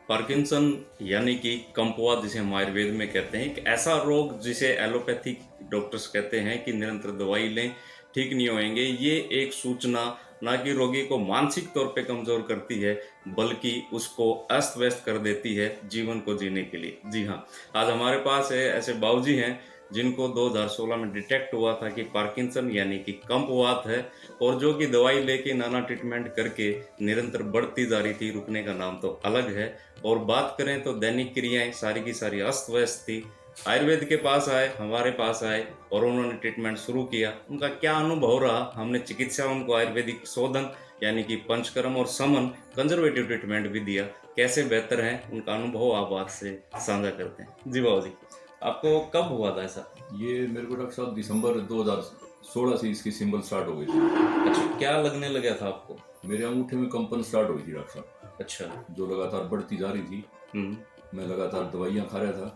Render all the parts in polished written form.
Parkinson यानी कि कम्पवात जिसे हम आयुर्वेद में कहते हैं, एक ऐसा रोग जिसे एलोपैथिक डॉक्टर्स कहते हैं कि निरंतर दवाई लें ठीक नहीं होएंगे। ये एक सूचना ना कि रोगी को मानसिक तौर पे कमज़ोर करती है, बल्कि उसको अस्त-व्यस्त कर देती है जीवन को जीने के लिए। जी हाँ, आज हमारे पास ऐसे बाबूजी हैं जिनको 2016 में डिटेक्ट हुआ था कि पार्किंसन यानी कि कम्पवात है, और जो कि दवाई लेके नाना ट्रीटमेंट करके निरंतर बढ़ती जा रही थी, रुकने का नाम तो अलग है। और बात करें तो दैनिक क्रियाएं सारी की सारी अस्त व्यस्त थी। आयुर्वेद के पास आए, हमारे पास आए और उन्होंने ट्रीटमेंट शुरू किया। उनका क्या अनुभव रहा, हमने चिकित्सा उनको आयुर्वेदिक शोधन यानी कि पंचकर्म और समन कंजर्वेटिव ट्रीटमेंट भी दिया। कैसे बेहतर है उनका अनुभव आप आज से साझा करते हैं। जी बाबू जी, आपको कब हुआ था ऐसा? ये मेरे को डॉक्टर साहब दिसंबर 2016 से इसकी सिंबल स्टार्ट हो गई थी। अच्छा, क्या लगने लगा था आपको? मेरे अंगूठे में कंपन स्टार्ट हुई थी डॉक्टर साहब, अच्छा। जो लगातार बढ़ती जा रही थी। हम्म। मैं लगातार दवाइयाँ खा रहा था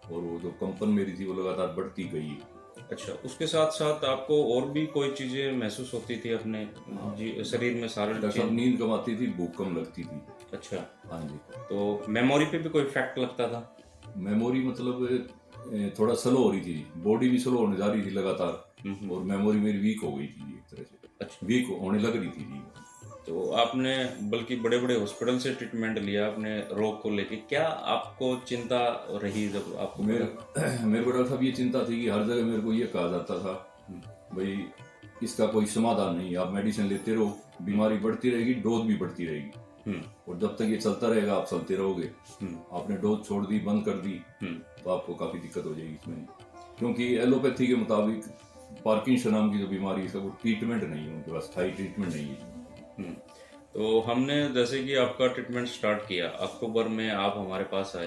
और वो जो कंपन मेरी थी वो लगातार बढ़ती गई। अच्छा, उसके साथ साथ आपको और भी कोई चीजें महसूस होती थी अपने शरीर में, शारीरिक डॉक्टर साहब चीज? नींद कम आती थी, भूख कम लगती थी। अच्छा। हाँ जी। तो मेमोरी पे भी कोई इफेक्ट लगता था? मेमोरी मतलब थोड़ा स्लो हो रही थी, बॉडी भी स्लो होने जा रही थी लगातार, और मेमोरी मेरी वीक हो गई थी एक तरह से। अच्छा। वीक होने लग रही थी जी। तो आपने बल्कि बड़े बड़े हॉस्पिटल से ट्रीटमेंट लिया अपने रोग को लेके, क्या आपको चिंता रही जब आपको मेरे पता? मेरे को डॉक्टर साहब ये चिंता थी कि हर जगह मेरे को ये कहा जाता था, भाई इसका कोई समाधान नहीं, आप मेडिसिन लेते रहो, बीमारी बढ़ती रहेगी, डोज भी बढ़ती रहेगी, और जब तक ये चलता रहेगा आप चलते रहोगे। आपने डोज छोड़ दी, बंद कर दी, तो आपको काफ़ी दिक्कत हो जाएगी इसमें, क्योंकि एलोपैथी के मुताबिक पार्किंसन नाम की जो बीमारी है, इसका कोई ट्रीटमेंट नहीं है, उनके पास स्थायी ट्रीटमेंट नहीं है। तो हमने जैसे कि आपका ट्रीटमेंट स्टार्ट किया, अक्टूबर में आप हमारे पास आए,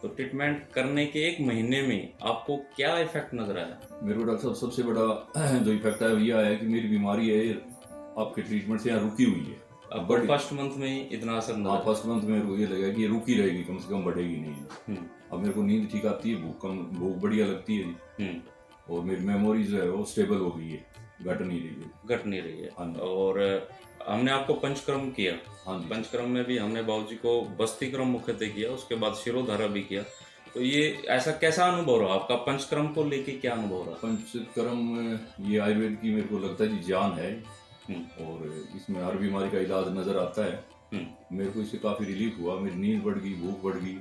तो ट्रीटमेंट करने के एक महीने में आपको क्या इफेक्ट नजर आया? मेरे को डॉक्टर साहब सबसे बड़ा जो इफेक्ट है वो ये आया कि मेरी बीमारी है आपके ट्रीटमेंट से यहाँ रुकी हुई है। आपको फर्स्ट मंथ में ही इतना असर हाँ, नजर? फर्स्ट मंथ में मेरे को ये लगा कि ये रुकी रहेगी, कम से कम बढ़ेगी नहीं। अब मेरे को नींद ठीक आती है, भूख बढ़िया लगती है जी, और मेरी मेमोरी जो है वो स्टेबल हो गई है, घट नहीं रही है। घट नहीं रही है। हाँ जी। और हमने आपको पंचकर्म किया। हाँ जी। पंचकर्म में भी हमने बाबूजी को बस्तिक्रम मुख्यतः किया, उसके बाद शिरोधारा भी किया। तो ये ऐसा कैसा अनुभव रहा आपका, पंचकर्म को लेके क्या अनुभव रहा? पंचकर्म ये आयुर्वेद की मेरे को लगता है जी जान है, और इसमें हर बीमारी का इलाज नजर आता है। मेरे को इससे काफी रिलीफ हुआ, मेरी नींद बढ़ गई, भूख बढ़ गई,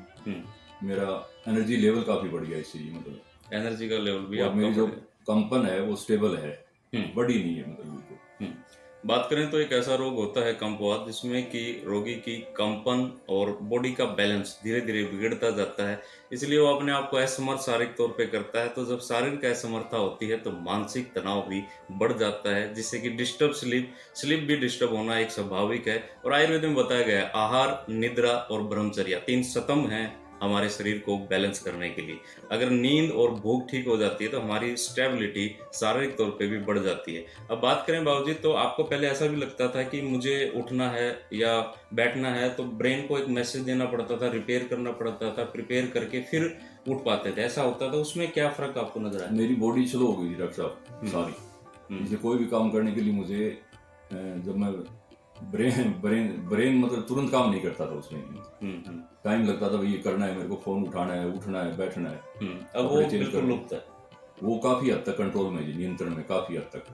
मेरा एनर्जी लेवल काफी बढ़ गया इससे, मतलब एनर्जी का लेवल भी और आपका मेरी जो बढ़ गया। कंपन है वो स्टेबल है, बढ़ी नहीं है मतलब बिल्कुल। बात करें तो एक ऐसा रोग होता है कम्पवात, जिसमें कि रोगी की कंपन और बॉडी का बैलेंस धीरे धीरे बिगड़ता जाता है, इसलिए वो अपने आप को असमर्थ शारीरिक तौर पे करता है। तो जब शारीरिक असमर्थता होती है तो मानसिक तनाव भी बढ़ जाता है, जिससे कि डिस्टर्ब स्लीप भी डिस्टर्ब होना एक स्वाभाविक है। और आयुर्वेद में बताया गया है, आहार, निद्रा और ब्रह्मचर्या 3 स्तंभ हैं हमारे शरीर को बैलेंस करने के लिए। अगर नींद और भूख ठीक हो जाती है तो हमारी स्टेबिलिटी शारीरिक तौर पे भी बढ़ जाती है। अब बात करें बाबूजी, तो आपको पहले ऐसा भी लगता था कि मुझे उठना है या बैठना है तो ब्रेन को एक मैसेज देना पड़ता था, रिपेयर करना पड़ता था, प्रिपेयर करके फिर उठ पाते थे, ऐसा होता था? उसमें क्या फर्क आपको नजर आया? मेरी बॉडी स्लो हो गई थी डॉक्टर साहब सारी। जैसे कोई भी काम करने के लिए मुझे जब मैं ब्रेन ब्रेन ब्रेन मतलब तुरंत काम नहीं करता था उसमें, टाइम लगता था, भाई ये करना है, मेरे को फोन उठाना है, उठना है, बैठना है। अब वो बिल्कुल लुप्त है। वो काफी हद तक कंट्रोल में, नियंत्रण में काफी हद तक।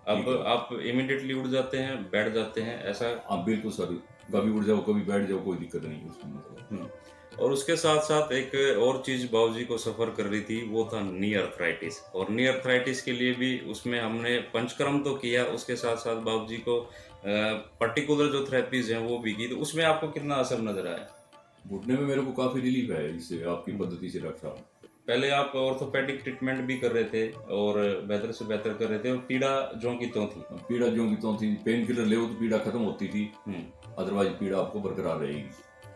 अब आप इमिडिएटली उठ जाते हैं, बैठ जाते हैं, ऐसा? आप बिल्कुल सर, कभी उठ जाओ कभी बैठ जाओ, कोई दिक्कत नहीं है उसमें मतलब। और उसके साथ साथ एक और चीज बाबूजी को सफर कर रही थी, वो था नी अर्थराइटिस। और नी अर्थराइटिस के लिए भी उसमें हमने पंचकर्म तो किया, उसके साथ साथ बाबूजी को पर्टिकुलर जो थेरेपीज हैं वो भी की। तो उसमें आपको कितना असर नजर आया? घुटने में मेरे को काफी रिलीफ है इससे, आपकी पद्धति से डॉक्टर साहब। पहले आप ऑर्थोपेडिक ट्रीटमेंट भी कर रहे थे और बेहतर से बेहतर कर रहे थे, और पीड़ा जो की त्यों थी? पीड़ा जो की तो थी, पेन किलर ले तो पीड़ा खत्म होती थी, अदरवाइज पीड़ा आपको बरकरार रहेगी।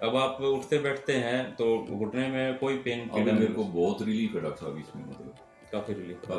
अब आप उठते बैठते हैं तो घुटने में कोई पेन पीड़ा? मेरे को बहुत रिलीफ है डॉक्टर साहब इसमें, मतलब काफी रिलीफ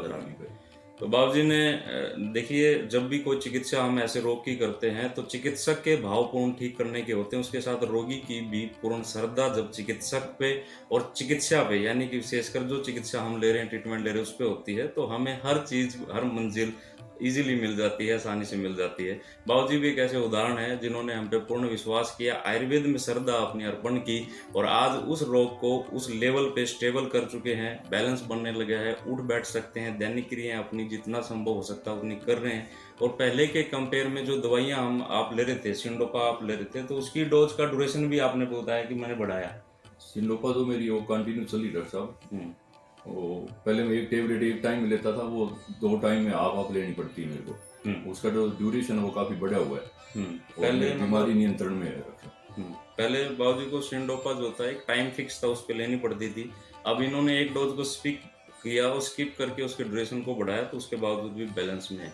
है। तो बाबूजी ने देखिए, जब भी कोई चिकित्सा हम ऐसे रोग की करते हैं तो चिकित्सक के भावपूर्ण ठीक करने के होते हैं, उसके साथ रोगी की भी पूर्ण श्रद्धा जब चिकित्सक पे और चिकित्सा पे, यानी कि विशेषकर जो चिकित्सा हम ले रहे हैं, ट्रीटमेंट ले रहे हैं, उस पे होती है, तो हमें हर चीज, हर मंजिल इजीली मिल जाती है, आसानी से मिल जाती है। बाबूजी भी एक ऐसे उदाहरण है जिन्होंने हम पे पूर्ण विश्वास किया, आयुर्वेद में श्रद्धा अपनी अर्पण की और आज उस रोग को उस लेवल पे स्टेबल कर चुके हैं, बैलेंस बनने लगा है, उठ बैठ सकते हैं, दैनिक क्रियाएं अपनी जितना संभव हो सकता है उतनी कर रहे हैं। और पहले के कंपेयर में जो दवाइयाँ आप ले रहे थे, सिंडोपा आप ले रहे थे, तो उसकी डोज का ड्यूरेशन भी आपने बताया कि मैंने बढ़ाया। सिंडोपा तो मेरी वो कंटिन्यू चली डॉक्टर साहब। वो पहले मैं एक टेबलेट एक टाइम में लेता था, वो 2 टाइम में आप लेनी पड़ती है मेरे को। उसका जो ड्यूरेशन है वो काफी बढ़ा हुआ है। पहले बीमारी नियंत्रण में है डॉक्टर साहब। पहले बाबूजी को सिंडोपा जो होता है एक टाइम फिक्स था, उस पर लेनी पड़ती थी। अब इन्होंने एक डोज को स्किप किया और स्किप करके उसके ड्यूरेशन को बढ़ाया, तो उसके बावजूद भी बैलेंस में है।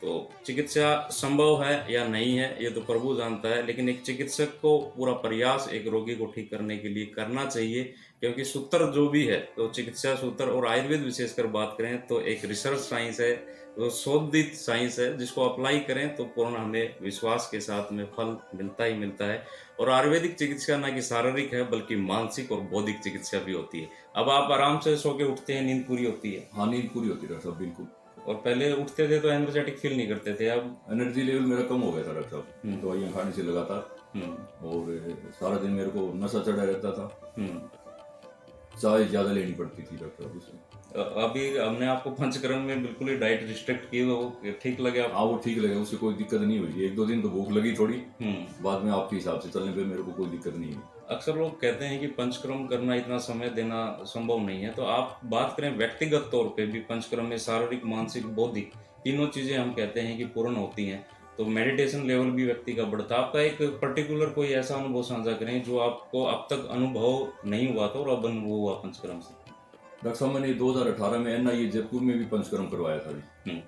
तो चिकित्सा संभव है या नहीं है ये तो प्रभु जानता है, लेकिन एक चिकित्सक को पूरा प्रयास एक रोगी को ठीक करने के लिए करना चाहिए, क्योंकि सूत्र जो भी है तो चिकित्सा सूत्र और आयुर्वेद विशेषकर बात करें तो एक रिसर्च साइंस है, वो शोधित साइंस है, जिसको अप्लाई करें तो पूर्ण हमें विश्वास के साथ में फल मिलता ही मिलता है। और आयुर्वेदिक चिकित्सा ना कि शारीरिक है बल्कि मानसिक और बौद्धिक चिकित्सा भी होती है। अब आप आराम से सो के उठते हैं, नींद पूरी होती है। हाँ, नींद पूरी होती है डॉक्टर साहब, बिल्कुल। और पहले उठते थे तो एनर्जेटिक फील नहीं करते थे, अब एनर्जी लेवल मेरा कम हो गया था डॉक्टर साहब दवाइयाँ खाने से लगातार। और सारा दिन मेरे को नशा चढ़ा रहता था। चाय ज्यादा लेनी पड़ती थी डॉक्टर साहब उसमें। अभी हमने आपको पंचकर्म में बिल्कुल ही डाइट रिस्ट्रिक्ट की, वो ठीक लगे आप? हाँ, वो ठीक लगे, उससे कोई दिक्कत नहीं हुई। 1-2 दिन तो भूख लगी थोड़ी, बाद में आपके हिसाब से चलने पे मेरे को कोई दिक्कत नहीं हुई। अक्सर लोग कहते हैं कि पंचकर्म करना इतना समय देना संभव नहीं है, तो आप बात करें व्यक्तिगत तौर पे भी पंचकर्म में शारीरिक, मानसिक, बौद्धिक तीनों चीजें हम कहते हैं कि पूर्ण होती हैं, तो मेडिटेशन लेवल भी व्यक्ति का बढ़ता है। आपका एक पर्टिकुलर कोई ऐसा अनुभव साझा करें जो आपको अब तक अनुभव नहीं हुआ था और अब अनुभव हुआ पंचकर्म से। डॉक्टर साहब, मैंने 2018 में NIA जयपुर में भी पंचकर्म करवाया था जी।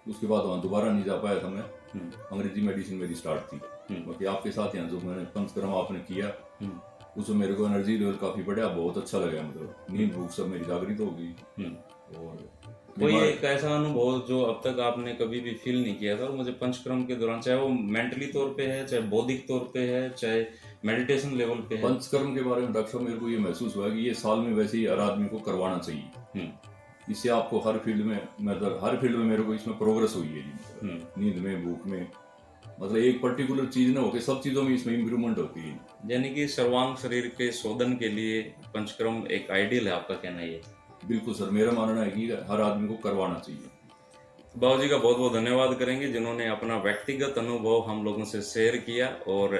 उसके बाद वहाँ दोबारा नहीं जा पाया था मैं। अंग्रेजी मेडिसिन मेरी स्टार्ट थी, बाकी आपके साथ यहाँ जो मैंने पंचकर्म आपने किया उसमें मेरे को एनर्जी लेवल काफी बढ़ा, बहुत अच्छा लगा। मतलब नींद भूख सब मेरी जागृत हो गई। और कोई एक ऐसा अनुभव जो अब तक आपने कभी भी फील नहीं किया था और मुझे पंचकर्म के दौरान, चाहे वो मेंटली तौर पे है, चाहे बौद्धिक तौर पे है, चाहे मेडिटेशन लेवल पे है? पंचकर्म के बारे में डॉक्टर साहब मेरे को ये महसूस हुआ कि ये साल में वैसे ही हर आदमी को करवाना चाहिए। इससे आपको हर फील्ड में, मतलब हर फील्ड में मेरे को इसमें प्रोग्रेस हुई है जी। नींद में, भूख में, मतलब एक पर्टिकुलर चीज ना होकर सब चीजों में इसमें इम्प्रूवमेंट होती है। यानी कि सर्वांग शरीर के शोधन के लिए पंचकर्म एक आइडियल है, आपका कहना ये? बिल्कुल सर, मेरा मानना है कि हर आदमी को करवाना चाहिए। बाबूजी का बहुत बहुत धन्यवाद करेंगे जिन्होंने अपना व्यक्तिगत अनुभव हम लोगों से शेयर किया। और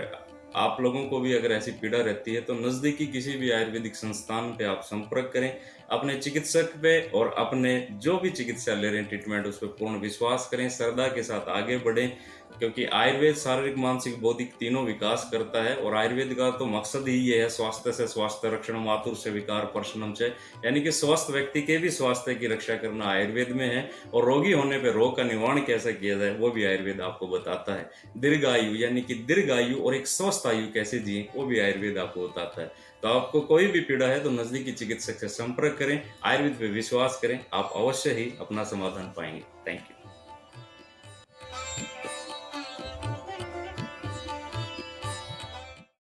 आप लोगों को भी अगर ऐसी पीड़ा रहती है तो नज़दीकी किसी भी आयुर्वेदिक संस्थान पे आप संपर्क करें, अपने चिकित्सक पे और अपने जो भी चिकित्सा ले रहे हैं ट्रीटमेंट उस पर पूर्ण विश्वास करें, श्रद्धा के साथ आगे बढ़ें, क्योंकि आयुर्वेद शारीरिक, मानसिक, बौद्धिक तीनों विकास करता है। और आयुर्वेद का तो मकसद ही ये है, स्वास्थ्य से स्वास्थ्य रक्षण मातुर से विकार प्रशमनम से, यानी कि स्वस्थ व्यक्ति के भी स्वास्थ्य की रक्षा करना आयुर्वेद में है। और रोगी होने पर रोग का निवारण कैसे किया जाए वो भी आयुर्वेद आपको बताता है। दीर्घ आयु यानी कि दीर्घ आयु और एक स्वस्थ आयु कैसे जिए वो भी आयुर्वेद आपको बताता है। तो आपको कोई भी पीड़ा है तो नजदीकी चिकित्सक से संपर्क करें, आयुर्वेद पे विश्वास करें, आप अवश्य ही अपना समाधान पाएंगे। Thank you.